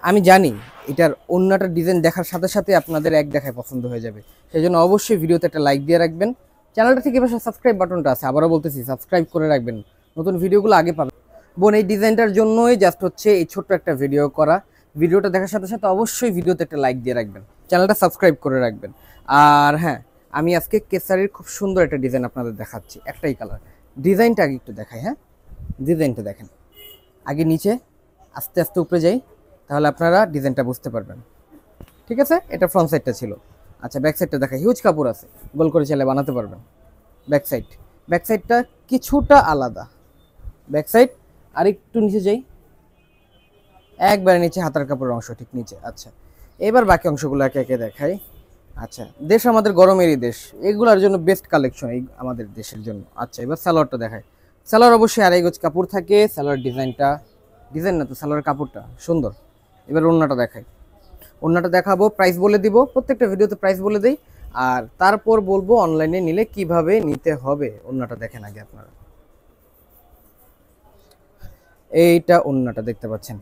আমি জানি এটার অন্যটার ডিজাইন দেখার সাথে সাথে আপনাদের এক দেখায় পছন্দ হয়ে যাবে, সেই জন্য অবশ্যই ভিডিওতে একটা লাইক দিয়ে রাখবেন। চ্যানেলটা থেকে পাশে সাবস্ক্রাইব বাটনটা আছে, আবারও বলতেছি সাবস্ক্রাইব করে রাখবেন, নতুন ভিডিওগুলো আগে পাবেন। বোন এই ডিজাইনটার জন্যই জাস্ট হচ্ছে এই ছোট্ট একটা ভিডিও করা। ভিডিওটা দেখার সাথে সাথে অবশ্যই ভিডিওতে একটা লাইক দিয়ে রাখবেন, চ্যানেলটা সাবস্ক্রাইব করে রাখবেন। আর হ্যাঁ, আমি আজকে কেসারির খুব সুন্দর একটা ডিজাইন আপনাদের দেখাচ্ছি, একটাই কালার। ডিজাইনটা আগে একটু দেখাই। হ্যাঁ, ডিজাইনটা দেখেন, আগে নিচে আস্তে আস্তে উপরে যাই, তাহলে আপনারা ডিজাইনটা বুঝতে পারবেন। ঠিক আছে, এটা ফ্রন্ট সাইডটা ছিল। আচ্ছা, ব্যাক সাইডটা দেখাই। হিউজ কাপড় আছে, গোল করে চাইলে বানাতে পারবেন। ব্যাক সাইডটা কিছুটা আলাদা। ব্যাক সাইড আর একটু নিচে যাই, একবারে নিচে হাতার কাপড়ের অংশ ঠিক নিচে। আচ্ছা, এবার বাকি অংশগুলো একে একে দেখাই। আচ্ছা, দেশ আমাদের গরমেরই দেশ, এগুলোর জন্য বেস্ট কালেকশন এই আমাদের দেশের জন্য। আচ্ছা, এবার সালোয়ারটা দেখাই। সালোয়ার অবশ্যই আড়াই গজ কাপড় থাকে। সালোয়ার ডিজাইনটা, ডিজাইন না তো, সালোয়ার কাপড়টা সুন্দর। এবার ওড়নাটা দেখাই। ওড়নাটা দেখাবো, প্রাইস বলে দিব, প্রত্যেকটা ভিডিওতে প্রাইস বলে দিই, আর তারপর বলবো অনলাইনে নিলে কিভাবে নিতে হবে। ওড়নাটা দেখেন আগে আপনারা, এইটা ওড়নাটা দেখতে পাচ্ছেন।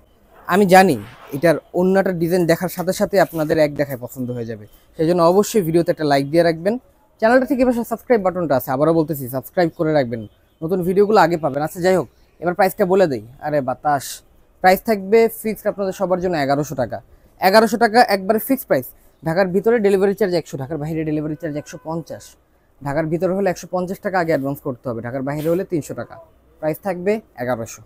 আমি জানি এটার ওড়নাটার ডিজাইন দেখার সাথে সাথে আপনাদের এক দেখায় পছন্দ হয়ে যাবে, সেই জন্য অবশ্যই ভিডিওতে একটা লাইক দিয়ে রাখবেন। চ্যানেলটা থেকে পাশে সাবস্ক্রাইব বাটনটা আছে, আবারও বলতেছি সাবস্ক্রাইব করে রাখবেন, নতুন ভিডিওগুলো আগে পাবেন। আচ্ছা, যাই হোক, এবার প্রাইসটা বলে দিই। আরে বাতাস, প্রাইস থাকবে ফিক্সড আপনাদের সবার জন্য 1100 টাকা। 1100 টাকা একবারে ফিক্সড প্রাইস। ঢাকার ভিতরে ডেলিভারি চার্জ 100, ঢাকার বাইরে ডেলিভারি চার্জ 150। ঢাকার ভিতরে হলে 150 টাকা আগে অ্যাডভান্স করতে হবে, ঢাকার বাইরে হলে 300 টাকা। প্রাইস থাকবে 1100।